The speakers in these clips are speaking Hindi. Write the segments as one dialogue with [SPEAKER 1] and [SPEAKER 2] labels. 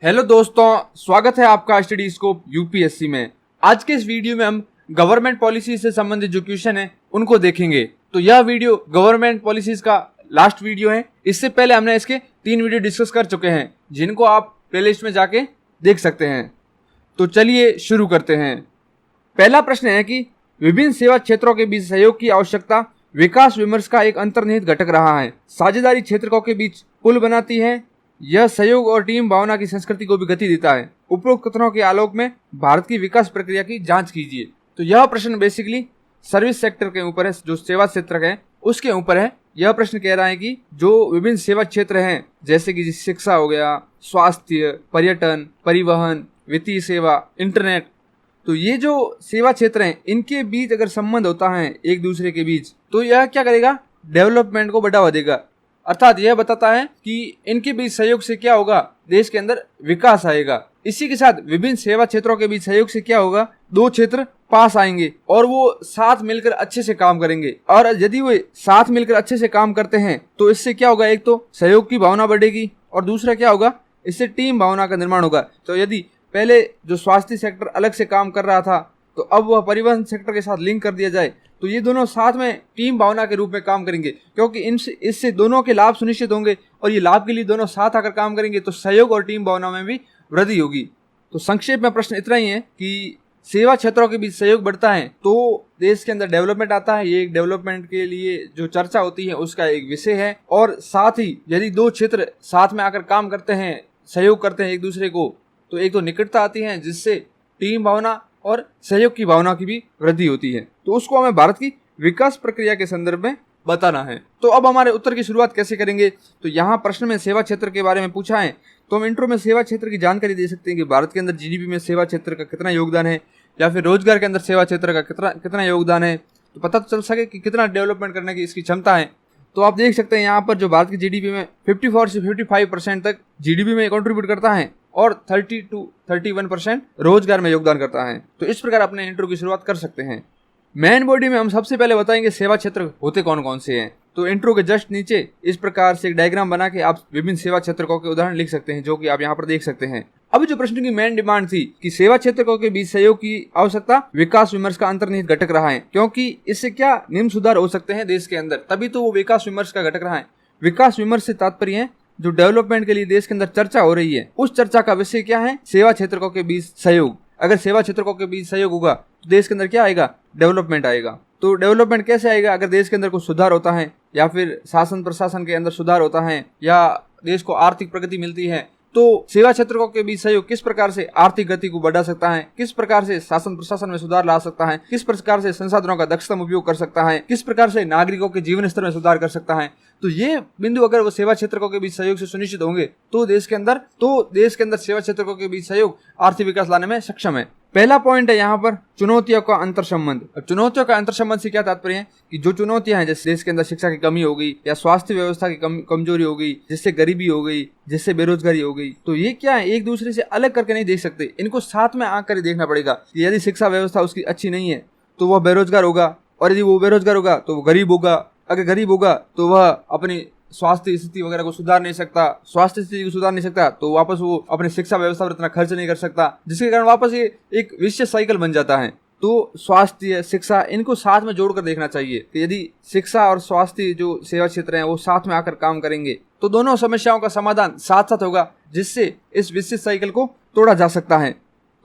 [SPEAKER 1] हेलो दोस्तों, स्वागत है आपका स्टडी स्कोप यूपीएससी में। आज के इस वीडियो में हम गवर्नमेंट पॉलिसी से संबंधित जो क्वेश्चन है उनको देखेंगे। तो यह वीडियो गवर्नमेंट पॉलिसीज का लास्ट वीडियो है। इससे पहले हमने इसके 3 वीडियो डिस्कस कर चुके हैं, जिनको आप प्लेलिस्ट में जाके देख सकते हैं। तो चलिए शुरू करते हैं। पहला प्रश्न है कि विभिन्न सेवा क्षेत्रों के बीच सहयोग की आवश्यकता विकास विमर्श का एक अंतर्निहित घटक रहा है। साझेदारी क्षेत्रों के बीच पुल बनाती है। यह सहयोग और टीम भावना की संस्कृति को भी गति देता है। उपरोक्त कथनों के आलोक में भारत की विकास प्रक्रिया की जांच कीजिए। तो यह प्रश्न बेसिकली सर्विस सेक्टर के ऊपर है, जो सेवा क्षेत्र है उसके ऊपर है। यह प्रश्न कह रहा है कि जो विभिन्न सेवा क्षेत्र हैं, जैसे कि शिक्षा हो गया, स्वास्थ्य, पर्यटन, परिवहन, वित्तीय सेवा, इंटरनेट, तो ये जो सेवा क्षेत्र हैं इनके बीच अगर संबंध होता है एक दूसरे के बीच, तो यह क्या करेगा, डेवलपमेंट को बढ़ावा देगा। अर्थात यह बताता है कि इनके बीच सहयोग से क्या होगा, देश के अंदर विकास आएगा। इसी के साथ विभिन्न सेवा क्षेत्रों के बीच सहयोग से क्या होगा, दो क्षेत्र पास आएंगे और वो साथ मिलकर अच्छे से काम करेंगे। और यदि वे साथ मिलकर अच्छे से काम करते हैं तो इससे क्या होगा, एक तो सहयोग की भावना बढ़ेगी और दूसरा क्या होगा, इससे टीम भावना का निर्माण होगा। तो यदि पहले जो स्वास्थ्य सेक्टर अलग से काम कर रहा था, तो अब वह परिवहन सेक्टर के साथ लिंक कर दिया जाए, तो ये दोनों साथ में टीम भावना के रूप में काम करेंगे, क्योंकि इससे दोनों के लाभ सुनिश्चित होंगे और ये लाभ के लिए दोनों साथ आकर काम करेंगे, तो सहयोग और टीम भावना में भी वृद्धि होगी। तो संक्षेप में प्रश्न इतना ही है कि सेवा क्षेत्रों के बीच सहयोग बढ़ता है तो देश के अंदर डेवलपमेंट आता है। ये एक डेवलपमेंट के लिए जो चर्चा होती है उसका एक विषय है। और साथ ही यदि दो क्षेत्र साथ में आकर काम करते हैं, सहयोग करते हैं एक दूसरे को, तो एक तो निकटता आती है, जिससे टीम भावना और सहयोग की भावना की भी वृद्धि होती है। तो उसको हमें भारत की विकास प्रक्रिया के संदर्भ में बताना है। तो अब हमारे उत्तर की शुरुआत कैसे करेंगे, तो यहाँ प्रश्न में सेवा क्षेत्र के बारे में पूछा है, तो हम इंट्रो में सेवा क्षेत्र की जानकारी दे सकते हैं कि भारत के अंदर जीडीपी में सेवा क्षेत्र का कितना योगदान है, या फिर रोजगार के अंदर सेवा क्षेत्र का कितना योगदान है, तो पता चल सके कि कितना डेवलपमेंट करने की इसकी क्षमता है। तो आप देख सकते हैं यहाँ पर जो भारत की जीडीपी में 54 से 55% तक जीडीपी में कंट्रीब्यूट करता है और 30 to 31% रोजगार में योगदान करता है। तो इस प्रकार अपने इंट्रो की शुरुआत कर सकते हैं। मेन बॉडी में हम सबसे पहले बताएंगे सेवा क्षेत्र होते कौन कौन से हैं। तो इंट्रो के जस्ट नीचे इस प्रकार से एक डायग्राम बना के आप विभिन्न सेवा क्षेत्रों के उदाहरण लिख सकते हैं, जो कि आप यहाँ पर देख सकते हैं। अब जो प्रश्न की मेन डिमांड थी कि सेवा क्षेत्रों के बीच सहयोग की आवश्यकता विकास विमर्श का अंतर्निहित घटक रहा है, क्योंकि इससे क्या निम्न सुधार हो सकते हैं देश के अंदर, तभी तो वो विकास विमर्श का घटक रहा है। विकास विमर्श से तात्पर्य है जो डेवलपमेंट के लिए देश के अंदर चर्चा हो रही है, उस चर्चा का विषय क्या है, सेवा क्षेत्रों के बीच सहयोग। अगर सेवा क्षेत्रों के बीच सहयोग होगा तो देश के अंदर क्या आएगा, डेवलपमेंट आएगा। तो डेवलपमेंट कैसे आएगा, अगर देश के अंदर कुछ सुधार होता है, या फिर शासन प्रशासन के अंदर सुधार होता है, या देश को आर्थिक प्रगति मिलती है, तो सेवा क्षेत्रों के बीच सहयोग किस प्रकार से आर्थिक गति को बढ़ा सकता है, किस प्रकार से शासन प्रशासन में सुधार ला सकता है, किस प्रकार से संसाधनों का दक्षतम उपयोग कर सकता है, किस प्रकार से नागरिकों के जीवन स्तर में सुधार कर सकता है। तो ये बिंदु अगर वो सेवा क्षेत्रों के बीच सहयोग से सुनिश्चित होंगे तो देश के अंदर सेवा क्षेत्रों के बीच सहयोग आर्थिक विकास लाने में सक्षम है। पहला पॉइंट है यहाँ पर चुनौतियों का अंतर संबंध। चुनौतियों का अंतर संबंध से क्या तात्पर्य है कि जो चुनौतियां हैं, जैसे देश के अंदर शिक्षा की कमी हो गई, या स्वास्थ्य व्यवस्था की कमजोरी हो गई, जिससे गरीबी हो गई, जिससे बेरोजगारी हो गई, तो ये क्या है, एक दूसरे से अलग करके नहीं देख सकते, इनको साथ में आकर ही देखना पड़ेगा। यदि शिक्षा व्यवस्था उसकी अच्छी नहीं है तो वह बेरोजगार होगा, और यदि वो बेरोजगार होगा तो वो गरीब होगा। अगर गरीब होगा तो वह अपनी स्वास्थ्य स्थिति वगैरह को सुधार नहीं सकता, स्वास्थ्य स्थिति को सुधार नहीं सकता तो वापस वो अपने शिक्षा व्यवस्था पर इतना खर्च नहीं कर सकता, जिसके कारण वापस ये एक विशेष साइकिल बन जाता है। तो स्वास्थ्य, शिक्षा, इनको साथ में जोड़कर देखना चाहिए कि यदि शिक्षा और स्वास्थ्य जो सेवा क्षेत्र हैं वो साथ में आकर काम करेंगे तो दोनों समस्याओं का समाधान साथ साथ होगा, जिससे इस विशेष साइकिल को तोड़ा जा सकता है।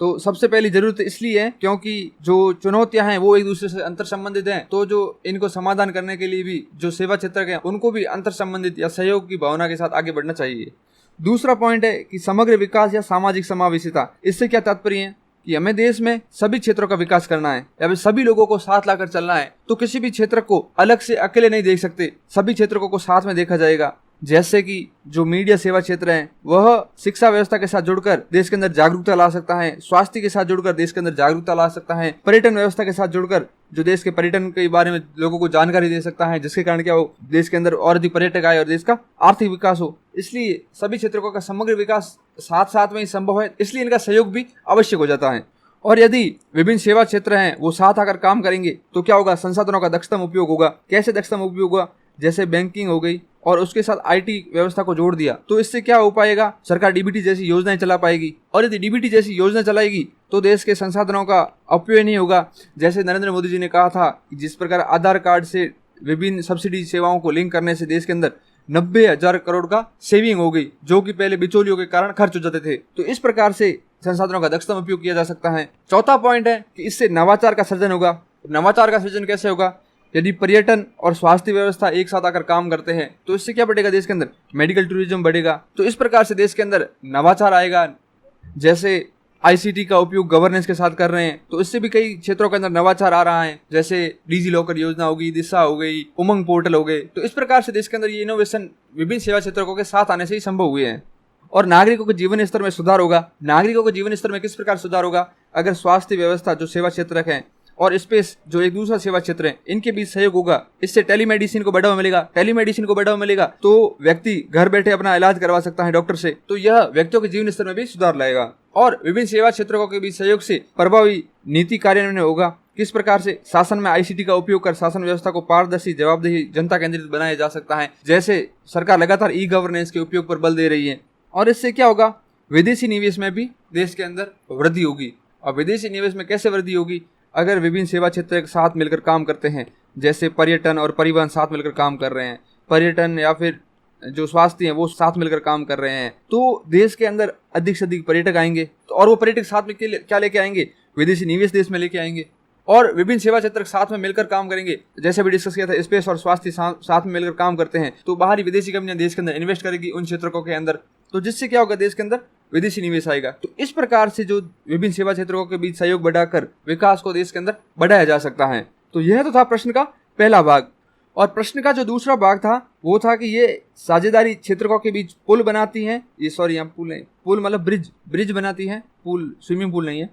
[SPEAKER 1] तो सबसे पहली जरूरत इसलिए है क्योंकि जो चुनौतियां हैं वो एक दूसरे से अंतर संबंधित हैं, तो जो इनको समाधान करने के लिए भी जो सेवा क्षेत्र के हैं उनको भी अंतर संबंधित या सहयोग की भावना के साथ आगे बढ़ना चाहिए। दूसरा पॉइंट है कि समग्र विकास या सामाजिक समावेशिता। इससे क्या तात्पर्य है कि हमें देश में सभी क्षेत्रों का विकास करना है, या फिर सभी लोगों को साथ लाकर चलना है, तो किसी भी क्षेत्र को अलग से अकेले नहीं देख सकते, सभी क्षेत्रों को साथ में देखा जाएगा। जैसे कि जो मीडिया सेवा क्षेत्र है वह शिक्षा व्यवस्था के साथ जुड़कर देश के अंदर जागरूकता ला सकता है, स्वास्थ्य के साथ जुड़कर देश के अंदर जागरूकता ला सकता है, पर्यटन व्यवस्था के साथ जुड़कर जो देश के पर्यटन के बारे में लोगों को जानकारी दे सकता है, जिसके कारण क्या हो, देश के अंदर और अधिक पर्यटक आए और देश का आर्थिक विकास हो। इसलिए सभी क्षेत्रों का समग्र विकास साथ साथ में ही संभव है, इसलिए इनका सहयोग भी आवश्यक हो जाता है। और यदि विभिन्न सेवा क्षेत्र हैं वो साथ आकर काम करेंगे तो क्या होगा, संसाधनों का दक्षतम उपयोग होगा। कैसे दक्षतम उपयोग होगा, जैसे बैंकिंग हो गई, और उसके साथ आईटी व्यवस्था को जोड़ दिया तो इससे क्या हो पाएगा, सरकार डीबीटी जैसी योजनाएं चला पाएगी। और यदि डीबीटी जैसी योजना चलाएगी तो देश के संसाधनों का अपव्यय नहीं होगा। जैसे नरेंद्र मोदी जी ने कहा था कि जिस प्रकार आधार कार्ड से विभिन्न सब्सिडी सेवाओं को लिंक करने से देश के अंदर 90,000 करोड़ का सेविंग हो गई, जो कि पहले बिचौलियों के कारण खर्च हो जाते थे। तो इस प्रकार से संसाधनों का दक्षता उपयोग किया जा सकता है। चौथा पॉइंट है कि इससे नवाचार का सृजन होगा। नवाचार का सृजन कैसे होगा, यदि पर्यटन और स्वास्थ्य व्यवस्था एक साथ आकर काम करते हैं तो इससे क्या बढ़ेगा, देश के अंदर मेडिकल टूरिज्म बढ़ेगा। तो इस प्रकार से देश के अंदर नवाचार आएगा। जैसे आईसीटी का उपयोग गवर्नेंस के साथ कर रहे हैं तो इससे भी कई क्षेत्रों के अंदर नवाचार आ रहा है। जैसे डिजी लॉकर योजना होगी, दिशा हो गई, उमंग पोर्टल हो गए। तो इस प्रकार से देश के अंदर ये इनोवेशन विभिन्न सेवा क्षेत्रों के साथ आने से ही संभव हुए हैं। और नागरिकों के जीवन स्तर में सुधार होगा। नागरिकों के जीवन स्तर में किस प्रकार सुधार होगा, अगर स्वास्थ्य व्यवस्था जो सेवा क्षेत्र है और स्पेस जो एक दूसरा सेवा क्षेत्र है इनके बीच सहयोग होगा, इससे टेलीमेडिसिन को बढ़ावा मिलेगा। टेलीमेडिसिन को बढ़ावा मिलेगा तो व्यक्ति घर बैठे अपना इलाज करवा सकता है डॉक्टर से। तो यह व्यक्तियों के जीवन स्तर में भी सुधार लाएगा। और विभिन्न सेवा क्षेत्रों के बीच सहयोग से प्रभावी नीति कार्यान्वयन होगा। किस प्रकार से शासन में आईसीटी का उपयोग कर शासन व्यवस्था को पारदर्शी, जवाबदेही, जनता केंद्रित बनाया जा सकता है। जैसे सरकार लगातार ई गवर्नेंस के उपयोग पर बल दे रही है। और इससे क्या होगा, विदेशी निवेश में भी देश के अंदर वृद्धि होगी। और विदेशी निवेश में कैसे वृद्धि होगी, अगर विभिन्न सेवा क्षेत्र एक साथ मिलकर काम करते हैं। जैसे पर्यटन और परिवहन साथ मिलकर काम कर रहे हैं, पर्यटन या फिर जो स्वास्थ्य है वो साथ मिलकर काम कर रहे हैं, तो देश के अंदर अधिक से अधिक पर्यटक आएंगे। तो और वो पर्यटक साथ में क्या लेके आएंगे, विदेशी निवेश देश में लेके आएंगे। और विभिन्न सेवा क्षेत्र साथ में मिलकर काम करेंगे। जैसे भी डिस्कस किया था, स्पेस और स्वास्थ्य साथ में मिलकर काम करते हैं तो बाहरी विदेशी कंपनियां देश के अंदर इन्वेस्ट करेगी उन क्षेत्रों के अंदर। तो जिससे क्या होगा, देश के अंदर विदेशी निवेश आएगा। तो इस प्रकार से जो विभिन्न सेवा क्षेत्रों के बीच सहयोग बढ़ाकर विकास को देश के अंदर बढ़ाया जा सकता है। तो यह तो था प्रश्न का पहला भाग। और प्रश्न का जो दूसरा भाग था वो था कि ये साझेदारी क्षेत्रों के बीच पुल बनाती हैं, ये सॉरी यहाँ पुल नहीं, पुल मतलब ब्रिज बनाती है, पुल स्विमिंग पूल नहीं है।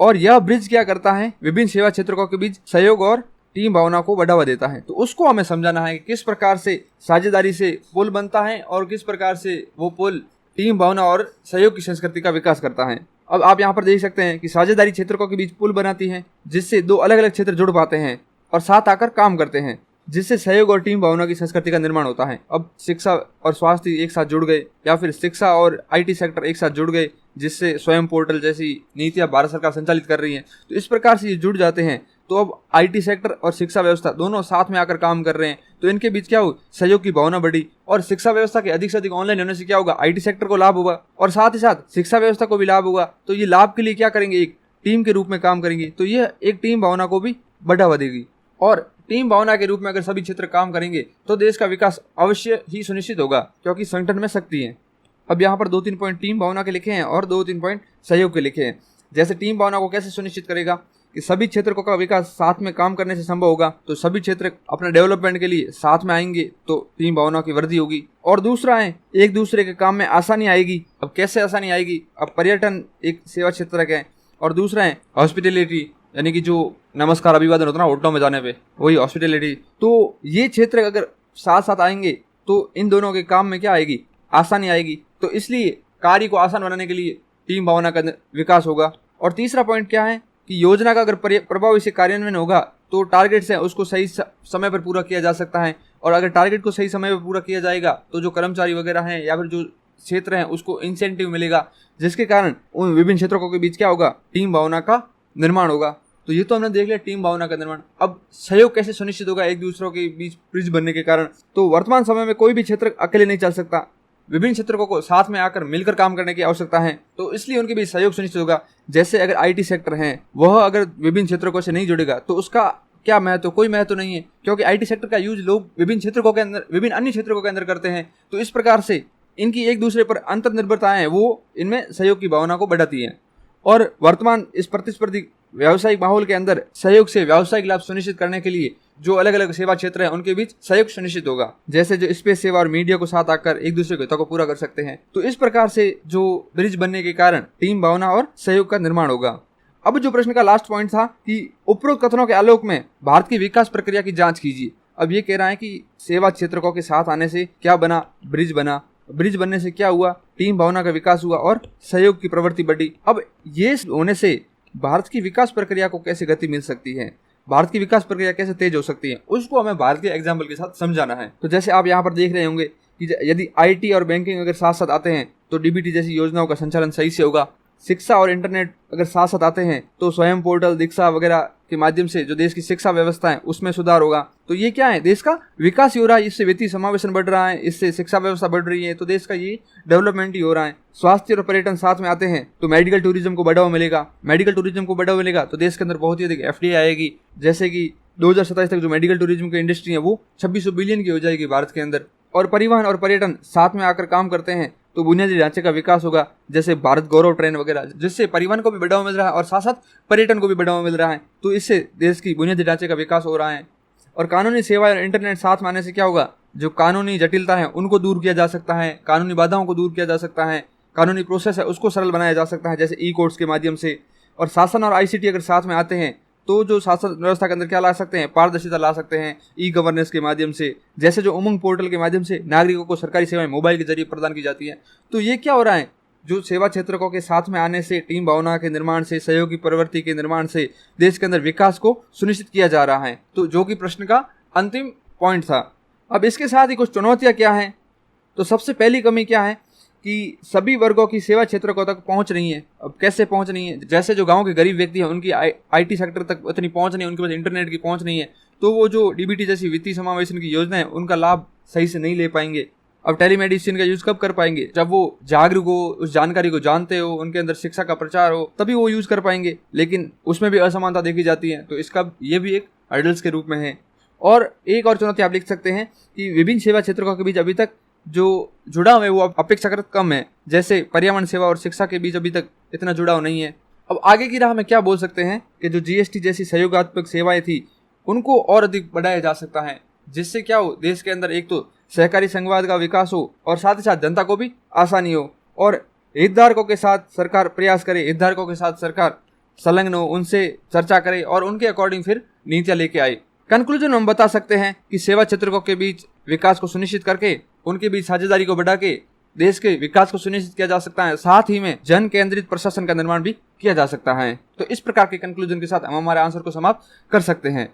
[SPEAKER 1] और यह ब्रिज क्या करता है, विभिन्न सेवा क्षेत्रों के बीच सहयोग और टीम भावना को बढ़ावा देता है। तो उसको हमें समझाना है कि किस प्रकार से साझेदारी से पुल बनता है और किस प्रकार से वो पुल टीम भावना और सहयोग की संस्कृति का विकास करता है। अब आप यहाँ पर देख सकते हैं कि साझेदारी क्षेत्रों के बीच पुल बनाती है, जिससे दो अलग अलग क्षेत्र जुड़ पाते हैं और साथ आकर काम करते हैं, जिससे सहयोग और टीम भावना की संस्कृति का निर्माण होता है। अब शिक्षा और स्वास्थ्य एक साथ जुड़ गए, या फिर शिक्षा और आईटी सेक्टर एक साथ जुड़ गए, जिससे स्वयं पोर्टल जैसी नीतियां भारत सरकार संचालित कर रही है। तो इस प्रकार से ये जुड़ जाते हैं। तो अब आईटी सेक्टर और शिक्षा व्यवस्था दोनों साथ में आकर काम कर रहे हैं, तो इनके बीच क्या हो, सहयोग की भावना बढ़ी। और शिक्षा व्यवस्था के अधिक से अधिक ऑनलाइन होने से क्या होगा, आईटी सेक्टर को लाभ होगा और साथ ही साथ शिक्षा व्यवस्था को भी लाभ होगा। तो ये लाभ के लिए क्या करेंगे, एक टीम के रूप में काम करेंगे। तो यह एक टीम भावना को भी बढ़ावा देगी। और टीम भावना के रूप में अगर सभी क्षेत्र काम करेंगे तो देश का विकास अवश्य ही सुनिश्चित होगा, क्योंकि संगठन में शक्ति है। अब यहाँ पर 2-3 पॉइंट टीम भावना के लिखे हैं और 2-3 पॉइंट सहयोग के लिखे हैं। जैसे टीम भावना को कैसे सुनिश्चित करेगा कि सभी क्षेत्रों का विकास साथ में काम करने से संभव होगा। तो सभी क्षेत्र अपने डेवलपमेंट के लिए साथ में आएंगे तो टीम भावना की वृद्धि होगी। और दूसरा है, एक दूसरे के काम में आसानी आएगी। अब कैसे आसानी आएगी, अब पर्यटन एक सेवा क्षेत्र है और दूसरा है हॉस्पिटलिटी, यानी कि जो नमस्कार अभिवादन होता है ना होटलों में जाने पे, वही हॉस्पिटलिटी। तो ये क्षेत्र अगर साथ साथ आएंगे तो इन दोनों के काम में क्या आएगी, आसानी आएगी। तो इसलिए कार्य को आसान बनाने के लिए टीम भावना का विकास होगा। और तीसरा पॉइंट क्या है कि योजना का अगर प्रभावी से कार्यान्वयन होगा तो टारगेट्स हैं उसको सही समय पर पूरा किया जा सकता है। और अगर टारगेट को सही समय पर पूरा किया जाएगा तो जो कर्मचारी वगैरह हैं या फिर जो क्षेत्र हैं उसको इंसेंटिव मिलेगा, जिसके कारण उन विभिन्न क्षेत्रों के बीच क्या होगा, टीम भावना का निर्माण होगा। तो ये तो हमने देख लिया टीम भावना का निर्माण। अब सहयोग कैसे सुनिश्चित होगा एक दूसरों के बीच ब्रिज बनने के कारण। तो वर्तमान समय में कोई भी क्षेत्र अकेले नहीं चल सकता, विभिन्न क्षेत्रों को साथ में आकर मिलकर काम करने की आवश्यकता है। तो इसलिए उनके बीच सहयोग सुनिश्चित होगा। जैसे अगर आईटी सेक्टर है वह अगर विभिन्न क्षेत्रों से नहीं जुड़ेगा तो उसका क्या महत्व, कोई महत्व नहीं है, क्योंकि आईटी सेक्टर का यूज लोग विभिन्न क्षेत्रों के अंदर, विभिन्न अन्य क्षेत्रों के अंदर करते हैं। तो इस प्रकार से इनकी एक दूसरे पर अंतर्निर्भरताएं हैं वो इनमें सहयोग की भावना को बढ़ाती हैं। और वर्तमान इस प्रतिस्पर्धी व्यावसायिक माहौल के अंदर सहयोग से व्यावसायिक लाभ सुनिश्चित करने के लिए जो अलग अलग सेवा क्षेत्र हैं उनके बीच सहयोग सुनिश्चित होगा। जैसे जो स्पेस सेवा और मीडिया को साथ आकर एक दूसरे के हितों को पूरा कर सकते हैं। तो इस प्रकार से जो ब्रिज बनने के कारण टीम भावना और सहयोग का निर्माण होगा। अब जो प्रश्न का लास्ट पॉइंट था कि उपरोक्त कथनों के आलोक में भारत की विकास प्रक्रिया की जांच कीजिए। अब ये कह रहा है कि सेवा क्षेत्रों के साथ आने से क्या बना, ब्रिज बना, ब्रिज बनने से क्या हुआ, टीम भावना का विकास हुआ और सहयोग की प्रवृत्ति बढ़ी। अब ये होने से भारत की विकास प्रक्रिया को कैसे गति मिल सकती है। भारत की विकास प्रक्रिया कैसे तेज हो सकती है, उसको हमें भारत के एग्जाम्पल के साथ समझाना है। तो जैसे आप यहाँ पर देख रहे होंगे कि यदि IT और बैंकिंग अगर साथ साथ आते हैं तो DBT जैसी योजनाओं का संचालन सही से होगा। शिक्षा और इंटरनेट अगर साथ साथ आते हैं तो स्वयं पोर्टल, दीक्षा वगैरह के माध्यम से जो देश की शिक्षा व्यवस्था है उसमें सुधार होगा। तो ये क्या है, देश का विकास ही हो रहा है, इससे वित्तीय समावेशन बढ़ रहा है, इससे शिक्षा व्यवस्था बढ़ रही है, तो देश का ये डेवलपमेंट ही हो रहा है। स्वास्थ्य और पर्यटन साथ में आते हैं तो मेडिकल टूरिज्म को बढ़ावा मिलेगा। मेडिकल टूरिज्म को बढ़ावा मिलेगा तो देश के अंदर बहुत ही अधिक FDI आएगी। जैसे कि 2027 तक जो मेडिकल टूरिज्म की इंडस्ट्री है वो 2600 बिलियन की हो जाएगी भारत के अंदर। और परिवहन और पर्यटन साथ में आकर काम करते हैं तो बुनियादी ढांचे का विकास होगा, जैसे भारत गौरव ट्रेन वगैरह, जिससे परिवहन को भी बढ़ावा मिल रहा है और साथ साथ पर्यटन को भी बढ़ावा मिल रहा है। तो इससे देश की बुनियादी ढांचे का विकास हो रहा है। और कानूनी सेवा और इंटरनेट साथ में आने से क्या होगा, जो कानूनी जटिलता है उनको दूर किया जा सकता है, कानूनी बाधाओं को दूर किया जा सकता है, कानूनी प्रोसेस है उसको सरल बनाया जा सकता है, जैसे E-कोर्ट्स के माध्यम से। और शासन और ICT अगर साथ में आते हैं तो जो शासन व्यवस्था के अंदर क्या ला सकते हैं, पारदर्शिता ला सकते हैं E-गवर्नेंस के माध्यम से। जैसे जो उमंग पोर्टल के माध्यम से नागरिकों को सरकारी सेवाएं मोबाइल के जरिए प्रदान की जाती है। तो ये क्या हो रहा है, जो सेवा क्षेत्रकों के साथ में आने से, टीम भावना के निर्माण से, सहयोगी प्रवृत्ति के निर्माण से देश के अंदर विकास को सुनिश्चित किया जा रहा है। तो जो कि प्रश्न का अंतिम पॉइंट था। अब इसके साथ ही कुछ चुनौतियां क्या हैं, तो सबसे पहली कमी क्या है कि सभी वर्गों की सेवा क्षेत्रों तक पहुंच नहीं है। अब कैसे पहुंच नहीं है, जैसे जो गांव के गरीब व्यक्ति हैं उनकी IT सेक्टर तक उतनी पहुंच नहीं है, उनके पास इंटरनेट की पहुंच नहीं है, तो वो जो DBT जैसी वित्तीय समावेशन की योजना है उनका लाभ सही से नहीं ले पाएंगे। अब टेलीमेडिसिन का यूज कब कर पाएंगे, जब वो जागरूक हो, उस जानकारी को जानते हो, उनके अंदर शिक्षा का प्रचार हो, तभी वो यूज कर पाएंगे। लेकिन उसमें भी असमानता देखी जाती है, तो इसका ये भी एक हर्डल्स के रूप में है। और एक और चुनौती आप लिख सकते हैं कि विभिन्न सेवा क्षेत्रों के बीच अभी तक जो जुड़ाव है वो अपेक्षाकृत कम है। जैसे पर्यावरण सेवा और शिक्षा के बीच अभी तक इतना जुड़ाव नहीं है। अब आगे की राह में क्या बोल सकते हैं कि जो GST जैसी सहयोगात्मक सेवाएं थी उनको और अधिक बढ़ाया जा सकता है, जिससे क्या हो, देश के अंदर एक तो सहकारी संघवाद का विकास हो और साथ ही साथ जनता को भी आसानी हो, और हितधारकों के साथ सरकार प्रयास करे, हितधारकों के साथ सरकार संलग्न हो, उनसे चर्चा करे और उनके अकॉर्डिंग फिर नीतियां लेके आए। कंक्लूजन हम बता सकते हैं कि सेवा क्षेत्रों के बीच विकास को सुनिश्चित करके उनके बीच साझेदारी को बढ़ा के देश के विकास को सुनिश्चित किया जा सकता है, साथ ही में जन केंद्रित प्रशासन का निर्माण भी किया जा सकता है। तो इस प्रकार के कंक्लूजन के साथ हम हमारे आंसर को समाप्त कर सकते हैं।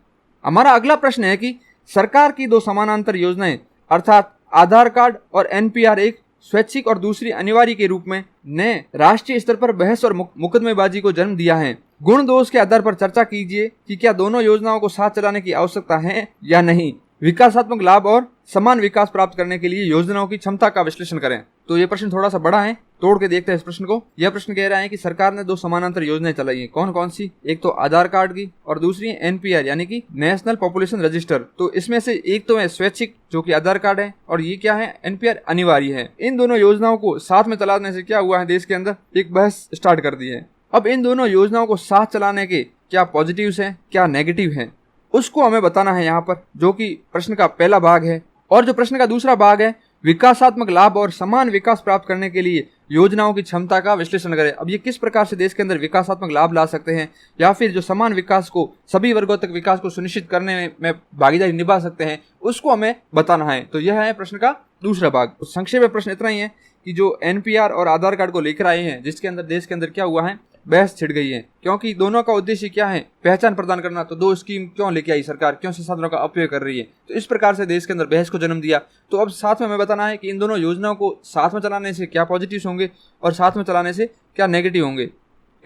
[SPEAKER 1] हमारा अगला प्रश्न है कि सरकार की दो समानांतर योजनाएं अर्थात आधार कार्ड और NPR, एक स्वैच्छिक और दूसरी अनिवार्य के रूप में, ने राष्ट्रीय स्तर पर बहस और मुकदमेबाजी को जन्म दिया है। गुण दोष के आधार पर चर्चा कीजिए कि क्या दोनों योजनाओं को साथ चलाने की आवश्यकता है या नहीं। विकासात्मक लाभ और समान विकास प्राप्त करने के लिए योजनाओं की क्षमता का विश्लेषण करें। तो ये प्रश्न थोड़ा सा बड़ा है, तोड़ के देखते हैं इस प्रश्न को। यह प्रश्न कह रहा है कि सरकार ने दो समानांतर योजनाएं चलाई हैं, कौन कौन सी, एक तो आधार कार्ड की और दूसरी NPR यानी कि नेशनल पॉपुलेशन रजिस्टर। तो इसमें से एक तो है स्वैच्छिक जो कि आधार कार्ड है, और ये क्या है, NPR अनिवार्य है। इन दोनों योजनाओं को साथ में चलाने से क्या हुआ है, देश के अंदर एक बहस स्टार्ट कर दी है। अब इन दोनों योजनाओं को साथ चलाने के क्या पॉजिटिव्स हैं, क्या नेगेटिव हैं, उसको हमें बताना है यहाँ पर, जो कि प्रश्न का पहला भाग है। और जो प्रश्न का दूसरा भाग है, विकासात्मक लाभ और समान विकास प्राप्त करने के लिए योजनाओं की क्षमता का विश्लेषण करें। अब ये किस प्रकार से देश के अंदर विकासात्मक लाभ ला सकते हैं, या फिर जो समान विकास को, सभी वर्गों तक विकास को सुनिश्चित करने में भागीदारी निभा सकते हैं, उसको हमें बताना है। तो यह है प्रश्न का दूसरा भाग। तो संक्षेप में प्रश्न इतना ही है कि जो NPR और आधार कार्ड को लेकर आए हैं, जिसके अंदर देश के अंदर क्या हुआ है, बहस छिड़ गई है, क्योंकि दोनों का उद्देश्य क्या है, पहचान प्रदान करना। तो दो स्कीम क्यों लेके आई सरकार, क्यों संसाधनों का अपव्यय कर रही है, तो इस प्रकार से देश के अंदर बहस को जन्म दिया। तो अब साथ में हमें बताना है कि इन दोनों योजनाओं को साथ में चलाने से क्या पॉजिटिव्स होंगे और साथ में चलाने से क्या नेगेटिव होंगे।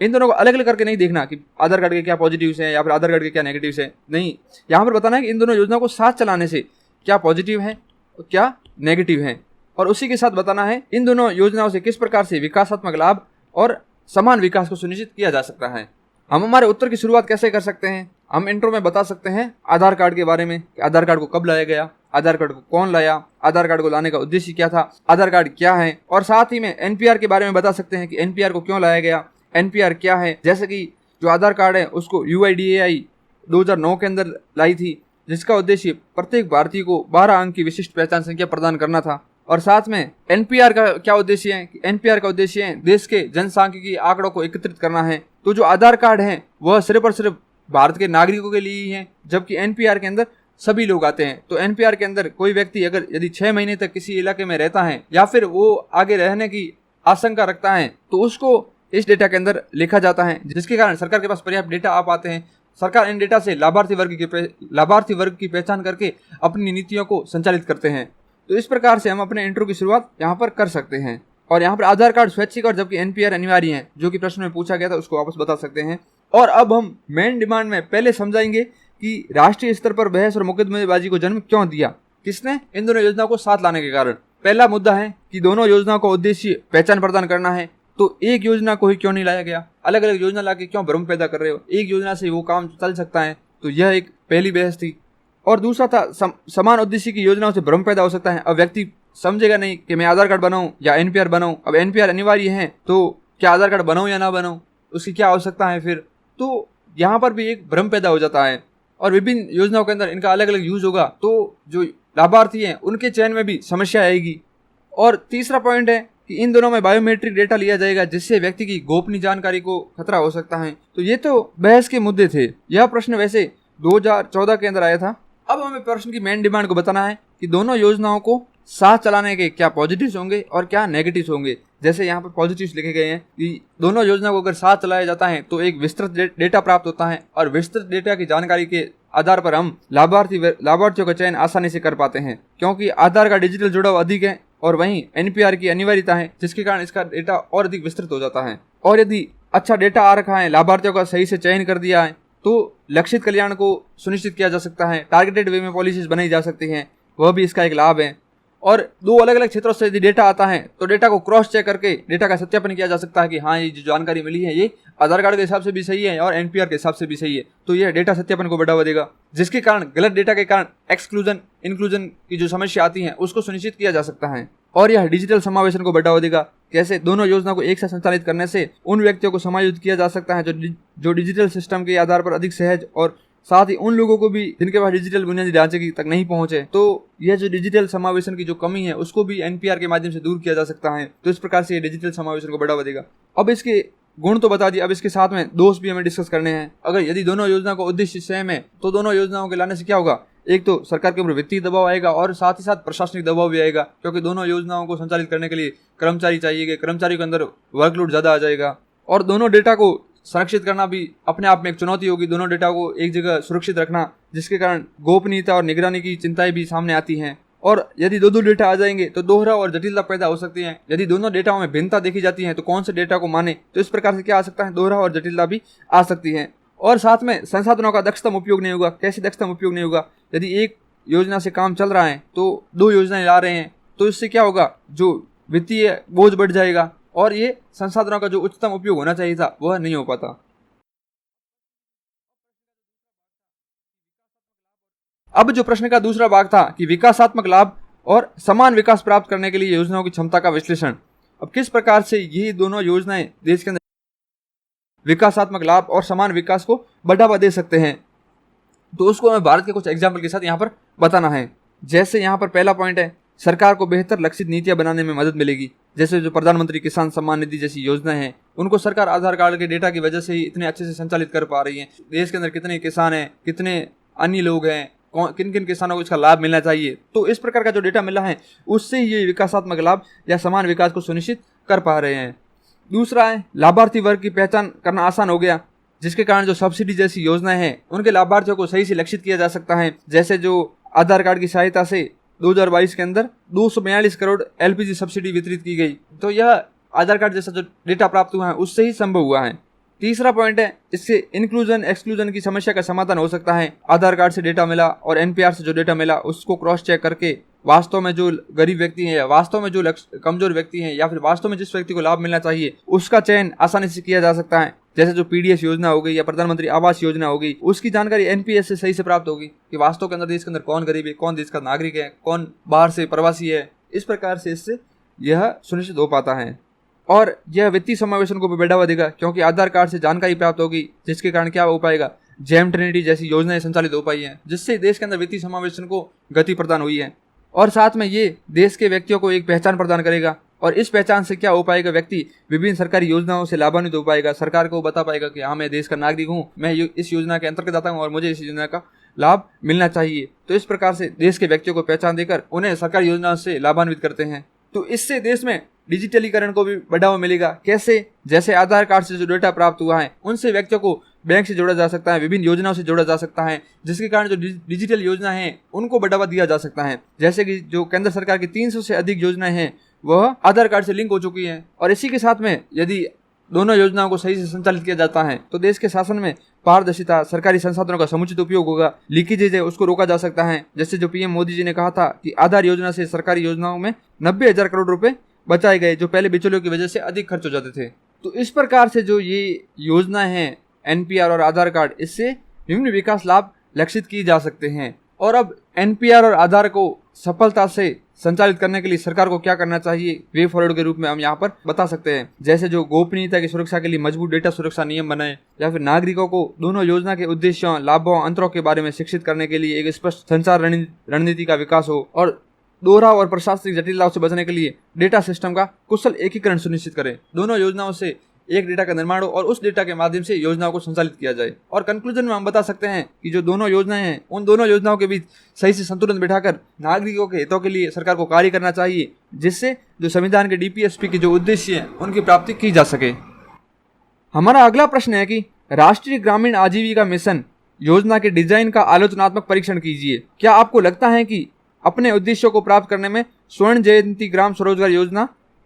[SPEAKER 1] इन दोनों को अलग अलग करके नहीं देखना कि आधार कार्ड के क्या पॉजिटिव्स हैं या फिर आधार कार्ड के क्या नेगेटिव्स हैं, नहीं, यहाँ पर बताना है कि इन दोनों योजनाओं को साथ चलाने से क्या पॉजिटिव है और क्या नेगेटिव है, और उसी के साथ बताना है इन दोनों योजनाओं से किस प्रकार से विकासात्मक लाभ और समान विकास को सुनिश्चित किया जा सकता है। हम हमारे उत्तर की शुरुआत कैसे कर सकते हैं, हम इंट्रो में बता सकते हैं आधार कार्ड के बारे में, कि आधार कार्ड को कब लाया गया, आधार कार्ड को कौन लाया, आधार कार्ड को लाने का उद्देश्य क्या था, आधार कार्ड क्या है, और साथ ही में NPR के बारे में बता सकते हैं कि NPR को क्यों लाया गया, NPR क्या है। जैसे कि जो आधार कार्ड है उसको UIDAI 2009 के अंदर लाई थी, जिसका उद्देश्य प्रत्येक भारतीय को 12 अंक की विशिष्ट पहचान संख्या प्रदान करना था। और साथ में NPR का क्या उद्देश्य है, NPR का उद्देश्य है देश के जनसांख्यिकी आंकड़ों को एकत्रित करना है। तो जो आधार कार्ड है वह सिर्फ और सिर्फ भारत के नागरिकों के लिए ही है, जबकि NPR के अंदर सभी लोग आते हैं। तो NPR के अंदर कोई व्यक्ति अगर यदि 6 महीने तक किसी इलाके में रहता है या फिर वो आगे रहने की आशंका रखता है, तो उसको इस डेटा के अंदर लिखा जाता है, जिसके कारण सरकार के पास पर्याप्त डेटा आ पाते हैं। सरकार इन डेटा से लाभार्थी वर्ग की पहचान करके अपनी नीतियों को संचालित करते हैं। तो इस प्रकार से हम अपने इंट्रो की शुरुआत यहाँ पर कर सकते हैं। और यहाँ पर आधार कार्ड स्वैच्छिक और जबकि एनपीआर अनिवार्य है, जो कि प्रश्न में पूछा गया था, उसको वापस बता सकते हैं। और अब हम मेन डिमांड में पहले समझाएंगे कि राष्ट्रीय स्तर पर बहस और मुकदमेबाजी को जन्म क्यों दिया, किसने, इन दोनों योजनाओं को साथ लाने के कारण। पहला मुद्दा है कि दोनों योजनाओं का उद्देश्य पहचान प्रदान करना है, तो एक योजना को ही क्यों नहीं लाया गया, अलग अलग योजना लाके क्यों भ्रम पैदा कर रहे हो, एक योजना से वो काम चल सकता है। तो यह एक पहली बहस थी। और दूसरा था समान उद्देश्य की योजनाओं से भ्रम पैदा हो सकता है। अब व्यक्ति समझेगा नहीं कि मैं आधार कार्ड बनाऊं या एनपीआर बनाऊं। अब एनपीआर अनिवार्य है तो क्या आधार कार्ड बनाऊं या ना बनाऊं, उसकी क्या आवश्यकता है फिर। तो यहाँ पर भी एक भ्रम पैदा हो जाता है। और विभिन्न योजनाओं के अंदर इनका अलग अलग यूज होगा, तो जो लाभार्थी हैं उनके चयन में भी समस्या आएगी। और तीसरा पॉइंट है कि इन दोनों में बायोमेट्रिक डेटा लिया जाएगा, जिससे व्यक्ति की गोपनीय जानकारी को खतरा हो सकता है। तो ये तो बहस के मुद्दे थे। यह प्रश्न वैसे 2014 के अंदर आया था। अब हमें प्रश्न की मेन डिमांड को बताना है कि दोनों योजनाओं को साथ चलाने के क्या पॉजिटिव्स होंगे और क्या नेगेटिव्स होंगे। जैसे यहाँ पर पॉजिटिव्स लिखे गए हैं कि दोनों योजना को अगर साथ चलाया जाता है तो एक विस्तृत डेटा प्राप्त होता है, और विस्तृत डेटा की जानकारी के आधार पर हम लाभार्थियों का चयन आसानी से कर पाते हैं, क्योंकि आधार का डिजिटल जुड़ाव अधिक है और वहीं एनपीआर की अनिवार्यता है, जिसके कारण इसका डेटा और अधिक विस्तृत हो जाता है। और यदि अच्छा डेटा आ रखा है, लाभार्थियों का सही से चयन कर दिया है, तो लक्षित कल्याण को सुनिश्चित किया जा सकता है, टारगेटेड वे में पॉलिसीज बनाई जा सकती हैं, वह भी इसका एक लाभ है। और दो अलग अलग क्षेत्रों से यदि डेटा आता है तो डेटा को क्रॉस चेक करके डेटा का सत्यापन किया जा सकता है कि हाँ, ये जो जानकारी मिली है ये आधार कार्ड के हिसाब से भी सही है और एनपीआर के हिसाब से भी सही है। तो यह डेटा सत्यापन को बढ़ावा देगा, जिसके कारण गलत डेटा के कारण एक्सक्लूजन इंक्लूजन की जो समस्या आती है उसको सुनिश्चित किया जा सकता है। और यह डिजिटल समावेशन को बढ़ावा देगा। कैसे, दोनों योजना को एक साथ संचालित करने से उन व्यक्तियों को समायोजित किया जा सकता है जो डिजिटल सिस्टम के आधार पर अधिक सहज, और साथ ही उन लोगों को भी जिनके पास डिजिटल बुनियादी ढांचे की तक नहीं पहुंचे। तो यह जो डिजिटल समावेशन की जो कमी है उसको भी एनपीआर के माध्यम से दूर किया जा सकता है। तो इस प्रकार से ये डिजिटल समावेशन को बढ़ावा देगा। अब इसके गुण तो बता दिए, अब इसके साथ में दोष भी हमें डिस्कस करने हैं। अगर यदि दोनों योजना का उद्देश्य सेम है तो दोनों योजनाओं के लाने से क्या होगा, एक तो सरकार के ऊपर वित्तीय दबाव आएगा और साथ ही साथ प्रशासनिक दबाव भी आएगा, क्योंकि दोनों योजनाओं को संचालित करने के लिए कर्मचारी चाहिए, कर्मचारियों के अंदर वर्कलोड ज्यादा आ जाएगा। और दोनों डेटा को संरक्षित करना भी अपने आप में एक चुनौती होगी, दोनों डेटा को एक जगह सुरक्षित रखना, जिसके कारण गोपनीयता और निगरानी की चिंताएं भी सामने आती हैं। और यदि दो डेटा आ जाएंगे तो दोहरा और जटिलता पैदा हो सकती है। यदि दोनों डेटाओं में भिन्नता देखी जाती है तो कौन से डेटा को माने, तो इस प्रकार से क्या आ सकता है, दोहरा और जटिलता भी आ सकती है। और साथ में संसाधनों का दक्षतम उपयोग नहीं होगा। कैसे दक्षतम उपयोग नहीं होगा, यदि एक योजना से काम चल रहा है तो दो योजनाएं ला रहे हैं, तो इससे क्या होगा, जो वित्तीय बोझ बढ़ जाएगा और ये संसाधनों का जो उच्चतम उपयोग होना चाहिए था वह नहीं हो पाता। अब जो प्रश्न का दूसरा भाग था कि विकासात्मक लाभ और समान विकास प्राप्त करने के लिए योजनाओं की क्षमता का विश्लेषण। अब किस प्रकार से ये दोनों योजनाएं देश के अंदर विकासात्मक लाभ और समान विकास को बढ़ावा दे सकते हैं, तो उसको हमें भारत के कुछ एग्जाम्पल के साथ यहाँ पर बताना है। जैसे यहाँ पर पहला पॉइंट है, सरकार को बेहतर लक्षित नीतियां बनाने में मदद मिलेगी। जैसे जो प्रधानमंत्री किसान सम्मान निधि जैसी योजना है, उनको सरकार आधार कार्ड के डेटा की वजह से ही इतने अच्छे से संचालित कर पा रही है। देश के अंदर कितने किसान हैं, कितने अन्य लोग हैं, किन किन किसानों को इसका लाभ मिलना चाहिए, तो इस प्रकार का जो डेटा मिला है उससे ये विकासात्मक लाभ या समान विकास को सुनिश्चित कर पा रहे हैं। दूसरा है, लाभार्थी वर्ग की पहचान करना आसान हो गया, जिसके कारण जो सब्सिडी जैसी योजनाएं हैं उनके लाभार्थियों को सही से लक्षित किया जा सकता है। जैसे जो आधार कार्ड की सहायता से 2022 के अंदर 242 करोड़ एलपीजी सब्सिडी वितरित की गई, तो यह आधार कार्ड जैसा जो डेटा प्राप्त हुआ है उससे ही संभव हुआ है। तीसरा पॉइंट है, इससे इंक्लूजन एक्सक्लूजन की समस्या का समाधान हो सकता है। आधार कार्ड से डेटा मिला और एनपीआर से जो डेटा मिला उसको क्रॉस चेक करके वास्तव में जो गरीब व्यक्ति है, वास्तव में जो कमजोर व्यक्ति है, या फिर वास्तव में जिस व्यक्ति को लाभ मिलना चाहिए उसका चयन आसानी से किया जा सकता है। जैसे जो पीडीएस योजना हो गई या प्रधानमंत्री आवास योजना हो गई, उसकी जानकारी एनपीएस से सही से प्राप्त होगी कि वास्तव के अंदर देश के अंदर कौन गरीब है, कौन देश का नागरिक है, कौन बाहर से प्रवासी है। इस प्रकार से इससे यह सुनिश्चित हो पाता है। और यह वित्तीय समावेशन को भी बढ़ावा देगा, क्योंकि आधार कार्ड से जानकारी प्राप्त होगी, जिसके कारण क्या हो पाएगा, जेम ट्रिनिटी जैसी योजनाएं संचालित हो पाई हैं, जिससे देश के अंदर वित्तीय समावेशन को गति प्रदान हुई है। और साथ में ये देश के व्यक्तियों को एक पहचान प्रदान करेगा, और इस पहचान से क्या हो पाएगा, व्यक्ति विभिन्न सरकारी योजनाओं से लाभान्वित हो पाएगा। सरकार को बता पाएगा कि हाँ, मैं देश का नागरिक हूँ, मैं इस योजना के अंतर्गत आता हूँ और मुझे इस योजना का लाभ मिलना चाहिए। तो इस प्रकार से देश के व्यक्तियों को पहचान देकर उन्हें सरकारी योजनाओं से लाभान्वित करते हैं। तो इससे देश में डिजिटलीकरण को भी बढ़ावा मिलेगा। कैसे, जैसे आधार कार्ड से जो डेटा प्राप्त हुआ है उनसे व्यक्तियों को बैंक से जोड़ा जा सकता है, विभिन्न योजनाओं से जोड़ा जा सकता है, जिसके कारण जो डिजिटल योजना है उनको बढ़ावा दिया जा सकता है। जैसे कि जो केंद्र सरकार की 300 से अधिक योजनाएं हैं वह आधार कार्ड से लिंक हो चुकी हैं। और इसी के साथ में यदि दोनों योजनाओं को सही से संचालित किया जाता है तो देश के शासन में पारदर्शिता, सरकारी संसाधनों का समुचित उपयोग होगा, लीकेजेज है उसको रोका जा सकता है। जैसे जो पीएम मोदी जी ने कहा था कि आधार योजना से सरकारी योजनाओं में 90,000 करोड़ रुपए बचाए गए, जो पहले बिचौलियों की वजह से अधिक खर्च हो जाते थे। तो इस प्रकार से जो ये योजना है एनपीआर और आधार कार्ड, इससे विभिन्न विकास लाभ लक्षित किए जा सकते हैं। और अब एनपीआर और आधार को सफलता से संचालित करने के लिए सरकार को क्या करना चाहिए, वे फॉरवर्ड के रूप में हम यहाँ पर बता सकते हैं। जैसे जो गोपनीयता की सुरक्षा के लिए मजबूत डेटा सुरक्षा नियम बनाए, या फिर नागरिकों को दोनों योजना के उद्देश्यों, लाभों, अंतरों के बारे में शिक्षित करने के लिए एक स्पष्ट संचार रणनीति का विकास हो, और दोहराव और प्रशासनिक जटिलताओं से बचने के लिए डेटा सिस्टम का कुशल एकीकरण सुनिश्चित करें। दोनों योजनाओं से एक डेटा का निर्माण हो और उस डेटा के माध्यम से योजनाओं को संचालित किया जाए। और कंक्लूजन में हम बता सकते हैं कि जो दोनों योजनाएं हैं उन दोनों योजनाओं के बीच सही से संतुलन बिठाकर नागरिकों के हितों के लिए सरकार को कार्य करना चाहिए, जिससे जो संविधान के डीपीएसपी के जो उद्देश्य हैं उनकी प्राप्ति की जा सके। हमारा अगला प्रश्न है कि राष्ट्रीय ग्रामीण आजीविका मिशन योजना के डिजाइन का आलोचनात्मक परीक्षण कीजिए। क्या आपको लगता है कि अपने उद्देश्यों को प्राप्त करने में स्वर्ण जयंती ग्राम स्वरोजगार योजना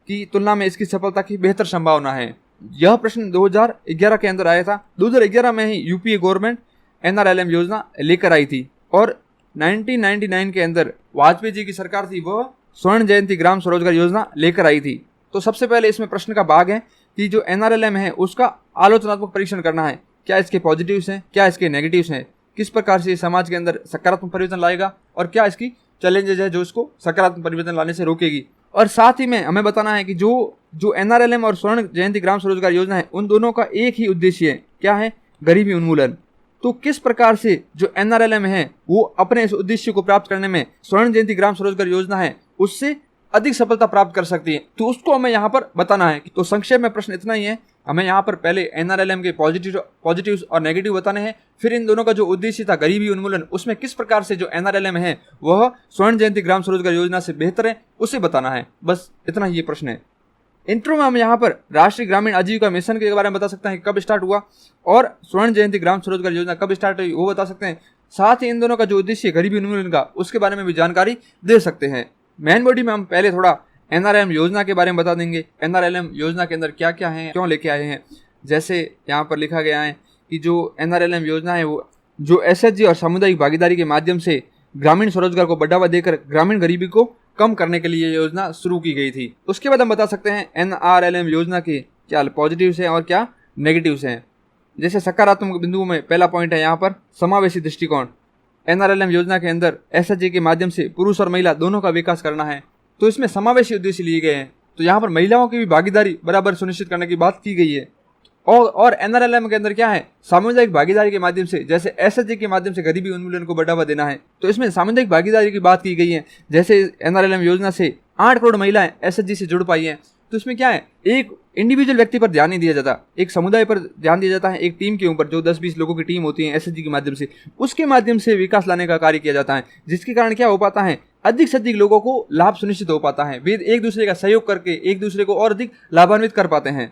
[SPEAKER 1] की तुलना में इसकी सफलता की बेहतर संभावना है? यह प्रश्न 2011 के अंदर आया था। 2011 में ही यूपीए गवर्नमेंट एनआरएलएम योजना लेकर आई थी, और 1999 के अंदर वाजपेयी जी की सरकार थी, वह स्वर्ण जयंती ग्राम स्वरोजगार योजना लेकर आई थी। तो सबसे पहले इसमें प्रश्न का भाग है कि जो एनआरएलएम है उसका आलोचनात्मक परीक्षण करना है। क्या इसके पॉजिटिव्स हैं, क्या इसके नेगेटिव्स हैं, किस प्रकार से समाज के अंदर सकारात्मक परिवर्तन लाएगा, और क्या इसकी चैलेंजेस है जो इसको सकारात्मक परिवर्तन लाने से रोकेगी। और साथ ही में हमें बताना है कि जो एनआरएलएम और स्वर्ण जयंती ग्राम स्वरोजगार योजना है उन दोनों का एक ही उद्देश्य है, क्या है? गरीबी उन्मूलन। तो किस प्रकार से जो एनआरएलएम है वो अपने इस उद्देश्य को प्राप्त करने में स्वर्ण जयंती ग्राम स्वरोजगार योजना है उससे अधिक सफलता प्राप्त कर सकती है, तो उसको हमें यहाँ पर बताना है। तो संक्षेप में प्रश्न इतना ही है, हमें यहाँ पर पहले एनआरएलएम के पॉजिटिव्स और नेगेटिव बताने हैं, फिर इन दोनों का जो उद्देश्य था गरीबी उन्मूलन, उसमें किस प्रकार से जो एनआरएलएम है वह स्वर्ण जयंती ग्राम स्वरोजगार योजना से बेहतर है, उसे बताना है। बस इतना ही ये प्रश्न है। इंट्रो में हम यहाँ पर राष्ट्रीय ग्रामीण आजीविका मिशन के बारे में बता सकते हैं कब स्टार्ट हुआ, और स्वर्ण जयंती ग्राम स्वरोजगार योजना कब स्टार्ट हुई वो बता सकते हैं। साथ ही इन दोनों का जो उद्देश्य गरीबी उन्मूलन का, उसके बारे में भी जानकारी दे सकते हैं। मेन बॉडी में हम पहले थोड़ा एनआरएलएम योजना के बारे में बता देंगे। एनआरएलएम योजना के अंदर क्या क्या है, क्यों लेके आए हैं। जैसे यहाँ पर लिखा गया है कि जो एनआरएलएम योजना है वो जो एसएचजी और सामुदायिक भागीदारी के माध्यम से ग्रामीण स्वरोजगार को बढ़ावा देकर ग्रामीण गरीबी को कम करने के लिए योजना शुरू की गई थी। उसके बाद हम बता सकते हैं एनआरएलएम योजना के क्या पॉजिटिव्स हैं और क्या नेगेटिव्स हैं। जैसे सकारात्मक बिंदुओं में पहला पॉइंट है यहाँ पर समावेशी दृष्टिकोण। एनआरएलएम योजना के अंदर एसएचजी के माध्यम से पुरुष और महिला दोनों का विकास करना है, तो इसमें समावेशी उद्देश्य लिए गए हैं। तो यहाँ पर महिलाओं की भी भागीदारी बराबर सुनिश्चित करने की बात की गई है। और एनआरएलएम के अंदर क्या है, सामुदायिक भागीदारी के माध्यम से, जैसे एसएचजी के माध्यम से गरीबी उन्मूलन को बढ़ावा देना है, तो इसमें सामुदायिक भागीदारी की बात की गई है। जैसे एनआरएलएम योजना से 8 करोड़ महिलाएं एसएचजी से जुड़ पाई हैं, तो इसमें क्या है, एक इंडिविजुअल व्यक्ति पर ध्यान नहीं दिया जाता, एक समुदाय पर ध्यान दिया जाता है, एक टीम के ऊपर जो 10-20 लोगों की टीम होती है एसएचजी के माध्यम से, उसके माध्यम से विकास लाने का कार्य किया जाता है, जिसके कारण क्या हो पाता है, अधिक से अधिक लोगों को लाभ सुनिश्चित हो पाता है। वे एक दूसरे का सहयोग करके एक दूसरे को और अधिक लाभान्वित कर पाते हैं।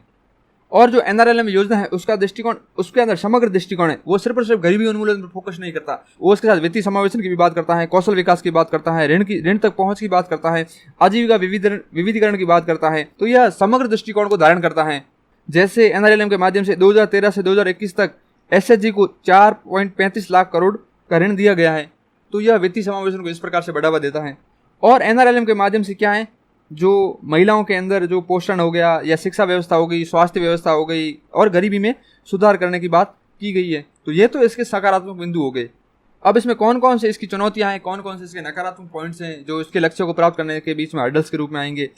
[SPEAKER 1] और जो एनआरएलएम योजना है उसका दृष्टिकोण, उसके अंदर समग्र दृष्टिकोण है, वो सिर्फ और सिर्फ गरीबी उन्मूलन पर फोकस नहीं करता, वो उसके साथ वित्तीय समावेशन की भी बात करता है, कौशल विकास की बात करता है, ऋण तक पहुंच की बात करता है, आजीविका विविधीकरण की बात करता है। तो यह समग्र दृष्टिकोण को धारण करता है। जैसे एनआरएलएम के माध्यम से 2013 से 2021 तक एसएचजी को 4.35 लाख करोड़ का ऋण दिया गया है, तो यह वित्तीय समावेशन को इस प्रकार से बढ़ावा देता है। और एनआरएलएम के माध्यम से क्या है, जो महिलाओं के अंदर जो पोषण हो गया या शिक्षा व्यवस्था हो गई, स्वास्थ्य व्यवस्था हो गई और गरीबी में सुधार करने की बात की गई है। तो ये तो इसके सकारात्मक बिंदु हो गए। अब इसमें कौन कौन से इसकी चुनौतियां हैं, कौन कौन से इसके नकारात्मक पॉइंट्स हैं जो इसके लक्ष्यों को प्राप्त करने के बीच में हर्डल्स के रूप में आएंगे।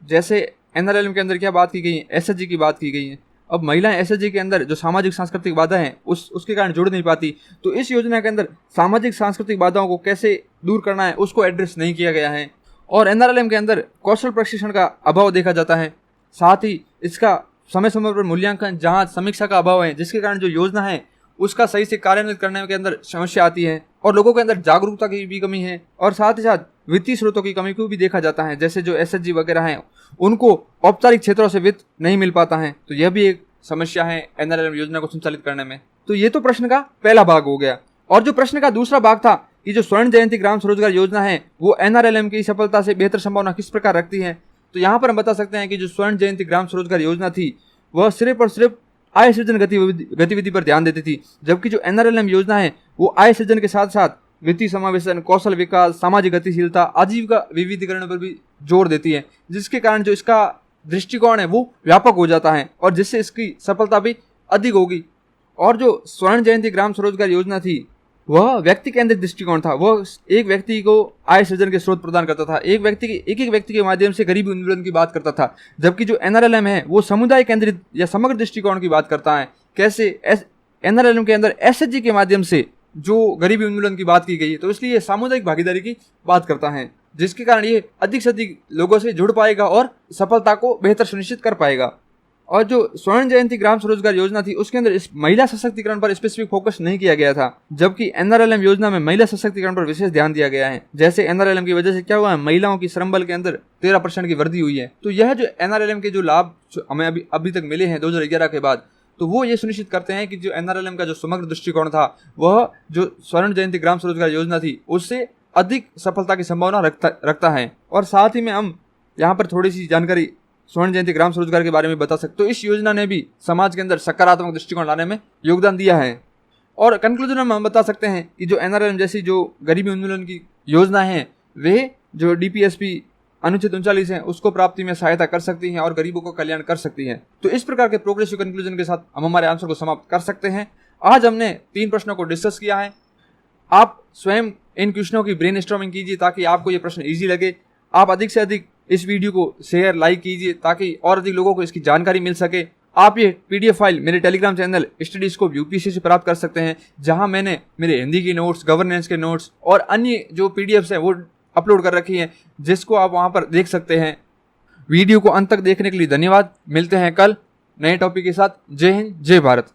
[SPEAKER 1] जैसे एनआरएलएम के अंदर क्या बात की गई है, एसएचजी की बात की गई है। अब महिलाएं एसएचजी के अंदर जो सामाजिक सांस्कृतिक बाधा है उसके कारण जुड़ नहीं पाती, तो इस योजना के अंदर सामाजिक सांस्कृतिक बाधाओं को कैसे दूर करना है उसको एड्रेस नहीं किया गया है। और एनआरएलएम के अंदर कौशल प्रशिक्षण का अभाव देखा जाता है। साथ ही इसका समय समय पर मूल्यांकन, जांच, समीक्षा का अभाव है, जिसके कारण जो योजना है उसका सही से कार्यान्वित करने के अंदर समस्या आती है। और लोगों के अंदर जागरूकता की भी कमी है, और साथ ही साथ वित्तीय स्रोतों की कमी को भी देखा जाता है। जैसे जो एसएचजी वगैरह हैं उनको औपचारिक क्षेत्रों से वित्त नहीं मिल पाता है, तो यह भी एक समस्या है एनआरएलएम योजना को संचालित करने में। तो ये तो प्रश्न का पहला भाग हो गया। और जो प्रश्न का दूसरा भाग था कि जो स्वर्ण जयंती ग्राम स्वरोजगार योजना है वो NRLM की सफलता से बेहतर संभावना किस प्रकार रखती है, तो यहाँ पर हम बता सकते हैं कि जो स्वर्ण जयंती ग्राम स्वरोजगार योजना थी वह सिर्फ और सिर्फ आय सृजन गतिविधि पर ध्यान देती थी, जबकि जो NRLM योजना है वो आय सृजन के साथ साथ वित्तीय समावेशन, कौशल विकास, सामाजिक गतिशीलता, आजीविका विविधीकरण पर भी जोर देती है, जिसके कारण जो इसका दृष्टिकोण है वो व्यापक हो जाता है और जिससे इसकी सफलता भी अधिक होगी। और जो स्वर्ण जयंती ग्राम स्वरोजगार योजना थी वह व्यक्ति केंद्रित दृष्टिकोण था, वह एक व्यक्ति को आय सृजन के स्रोत प्रदान करता था, एक व्यक्ति के माध्यम से गरीबी उन्मूलन की बात करता था, जबकि जो NRLM है वो समुदाय केंद्रित या समग्र दृष्टिकोण की बात करता है। कैसे NRLM के अंदर SHG के माध्यम से जो गरीबी उन्मूलन की बात की गई है, तो इसलिए सामुदायिक भागीदारी की बात करता है, जिसके कारण ये अधिक से अधिक लोगों से जुड़ पाएगा और सफलता को बेहतर सुनिश्चित कर पाएगा। और जो स्वर्ण जयंती ग्राम स्वरोजगार योजना थी उसके अंदर इस महिला सशक्तिकरण पर स्पेसिफिक फोकस नहीं किया गया था, जबकि NRLM योजना में महिला सशक्तिकरण पर विशेष ध्यान दिया गया है। जैसे NRLM की वजह से क्या हुआ है, महिलाओं की श्रम बल के अंदर 13% की वृद्धि हुई है। तो यह जो NRLM के जो लाभ हमें अभी तक मिले हैं 2011 के बाद, तो वो ये सुनिश्चित करते हैं कि जो NRLM का जो समग्र दृष्टिकोण था वह जो स्वर्ण जयंती ग्राम स्वरोजगार योजना थी उससे अधिक सफलता की संभावना रखता है। और साथ ही में हम यहाँ पर थोड़ी सी जानकारी स्वर्ण जयंती ग्राम स्वरोजगार के बारे में बता सकते, तो इस योजना ने भी समाज के अंदर सकारात्मक दृष्टिकोण लाने में योगदान दिया है। और कंक्लूजन में हम बता सकते हैं कि जो NRLM जैसी जो गरीबी उन्मूलन की योजना है वे जो DPSP अनुच्छेद 39 है उसको प्राप्ति में सहायता कर सकती हैं और गरीबों को कल्याण कर सकती हैं। तो इस प्रकार के प्रोग्रेसिव कंक्लूजन के साथ हम हमारे आंसर को समाप्त कर सकते हैं। आज हमने 3 प्रश्नों को डिस्कस किया है। आप स्वयं इन क्वेश्चनों की ब्रेनस्टॉर्मिंग कीजिए ताकि आपको ये प्रश्न ईजी लगे। आप अधिक से अधिक इस वीडियो को शेयर लाइक कीजिए ताकि और अधिक लोगों को इसकी जानकारी मिल सके। आप ये PDF फाइल मेरे टेलीग्राम चैनल स्टडीस्कोप UPSC से प्राप्त कर सकते हैं, जहां मैंने मेरे हिंदी के नोट्स, गवर्नेंस के नोट्स और अन्य जो PDFs हैं वो अपलोड कर रखी हैं, जिसको आप वहां पर देख सकते हैं। वीडियो को अंत तक देखने के लिए धन्यवाद। मिलते हैं कल नए टॉपिक के साथ। जय हिंद, जय भारत।